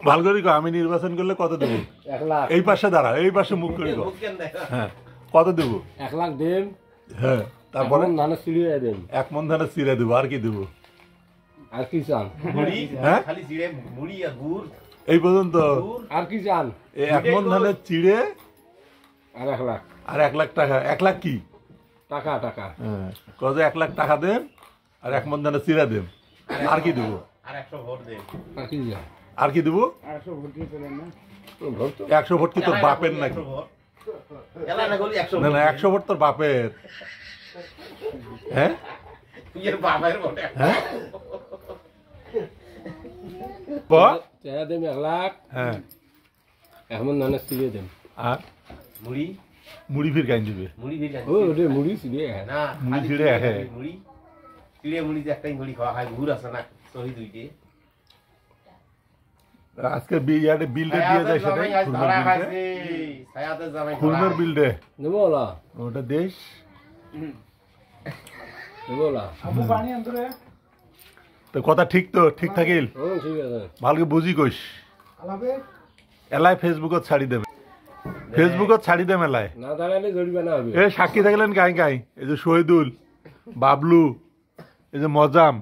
ভালো করে কো, আমি নির্বাচন করলে কত দেবো? 1 লাখ। এই পাশে দাঁড়া, এই পাশে মুখ করে কো। হ্যাঁ, কত দেবো? 1 লাখ দেন। হ্যাঁ, তারপরে ধানের সিঁড়ি দেন। 1 মণ ধানের চিড়ে দেবো, আর কি দেবো? আর কি চান? হ্যাঁ, খালি চিড়ে মুড়ি আর গুড়। এই পর্যন্ত? আর কি চান? 1 মণ ধানের চিড়ে আর 1 লাখ। আর 1 লাখ টাকা। 1 লাখ কি টাকা? টাকা। হ্যাঁ, কত? 1 লাখ টাকা দেন আর 1 মণ ধানের চিড়ে দেন, আর কি দেবো? আর 100 ভোট দেন। আর কি চান? আর কি দেবো? 100 ভোট কি পেলেন না? ভোট তো 100 ভোট কি তোর বাপের নাকি? এলা না গলি 100 না না, 100 ভোট তোর বাপের। হ্যাঁ, এর বাবার ভোট। হ্যাঁ, চেয়ে দেন 1 লাখ। হ্যাঁ, এখন ধানের সিঁড়ি দেন। আর মুড়ি মুড়ি ফির গাইন দিবে। মুড়ি দিয়ে ও ওটা মুড়ি সিঁড়ি না মুড়ি খালি চিড়ে আছে। মুড়ি চিড়ে মুড়ি দিয়ে একটাই মুড়ি খাওয়া হয়, গুড় আছে না শহীদ হইতে। আজকে বিলটা দিয়ে যায় সেটাই, খুলনার বিলটা দেবো ওলা? ওটা দেশ। দেবো ওলা? তো কথা ঠিক তো? ঠিক থাকিল? ঠিক আছে। ভালকে বুঝি কইস। এলাই ফেসবুকত ছাড়ি দেবে, ফেসবুকত ছাড়ি দেম এলাই। না দাঁড়ালে জরিমানা হবে। এই সাক্ষী থাকলেন কাই কাই, এই যে শহীদুল, বাবলু, এই যে মজাম,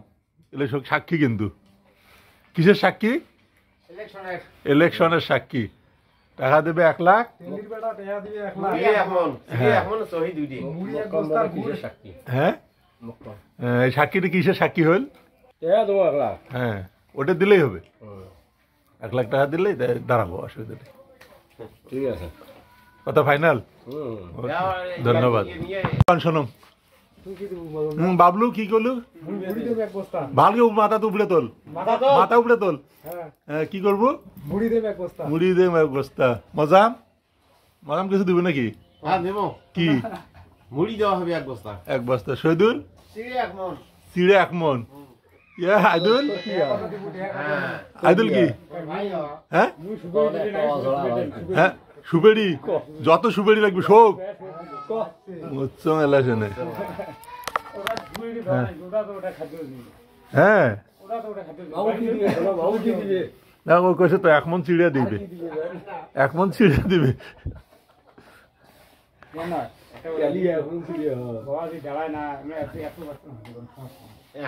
এগুলো সব সাক্ষী। কিন্তু কিসের সাক্ষী? ইলেকশনের সাক্ষী। টাকা দেবে 1 লাখ। হ্যাঁ, এই সাক্ষীটা কিসের সাক্ষী হইল? দেবো 1 লাখ। হ্যাঁ, ওটা দিলেই হবে। 1 লাখ টাকা দিলেই দাঁড়াবো, অসুবিধা নেই। ঠিক আছে, কথা ফাইনাল। ধন্যবাদ। শোনো, বাবলু কি করলু? ভালকে মাথা তো উপড়ে তোল, মাথা উপড়ে তোল। কি করবো? মুড়ি দেব 1 বস্তা। মজাম, মজাম কিছু দিব নাকি? কি মুড়ি দেওয়া হবে 1 বস্তা। 1 বস্তা। শহীদুল চিড়ে 1 মণ। আইদুল, আইদুল কি? হ্যাঁ, হ্যাঁ, সুপেড়ি, যত সুপেড়ি লাগবে সব। উচ্চ মেলা শুনে। হ্যাঁ, না ও কইছে তো 1 মণ চিড়ে দিবে, 1 মণ চিড়ে দিবে।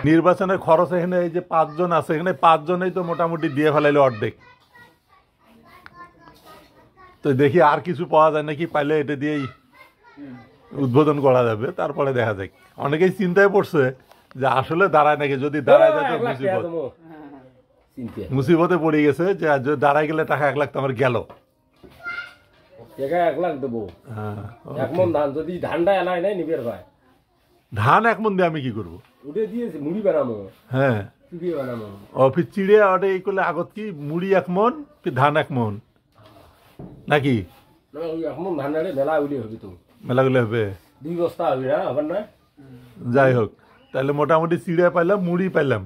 নির্বাচনের খরচ এখানে এই যে 5 জন আছে, এখানে 5 জনেই তো মোটামুটি দিয়ে ফেলাইলো অর্ধেক। তো দেখি আর কিছু পাওয়া যায় নাকি, পাইলে এটা দিয়েই উদ্বোধন করা যাবে, তারপরে দেখা যাক। অনেকেই চিন্তায় পড়ছে যে আসলে দাঁড়ায় নাকি, যদি দাঁড়ায় যায় তো মুসিবত, মুসিবতে পড়ে গেছে যে দাঁড়ায় গেলে টাকা 1 লাখ তো আমার গেল। 1 লাখ দেবো। 1 মণ ধান, যদি ধানটা এলাই নাই নিবের ভাই, ধান 1 মণ দিয়ে আমি কি করবো? উঠে দিয়েছি মুড়ি বানাবো। হ্যাঁ, চিড়ে বানাবো। ফির চিড়ে ওটা এই করলে আগত কি মুড়ি 1 মণ, ফির ধান 1 মণ নাকি? না, ওই 1 মণ ধান মেলা উলি হবে তো, মেলাগুলো হবে 2 বস্তা হবে না আবার না? যাই হোক, তাহলে মোটামুটি চিড়ে পাইলাম, মুড়ি পাইলাম,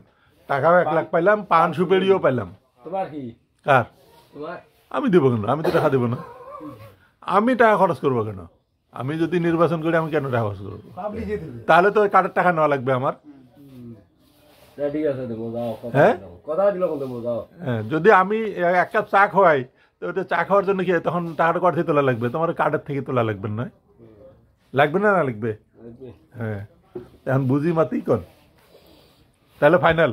টাকাও 1 লাখ পাইলাম, পান সুপেরিও পাইলাম। তোমার কি? কার? তোমার? আমি দেবো কেন? আমি তো টাকা দেবো না। আমি টাকা খরচ করবো কেন? আমি যদি নির্বাচন করি আমি কেন টাকা খরচ করবো? তাহলে তো কার্ডের টাকা নেওয়া লাগবে আমার। ঠিক আছে, দেবো, যাও। হ্যাঁ, কথা দিল, দেবো, যাও। হ্যাঁ, যদি আমি 1 কাপ চা খাওয়াই, তো ওটা চা খাওয়ার জন্য কি তখন টাকাটা কোথা থেকে তোলা লাগবে? তোমার কার্ডের থেকে তোলা লাগবে না? লাগবে না? না লাগবে? হ্যাঁ, এখন বুঝি মাতেই কর। তাহলে ফাইনাল।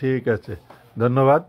ঠিক আছে, ধন্যবাদ।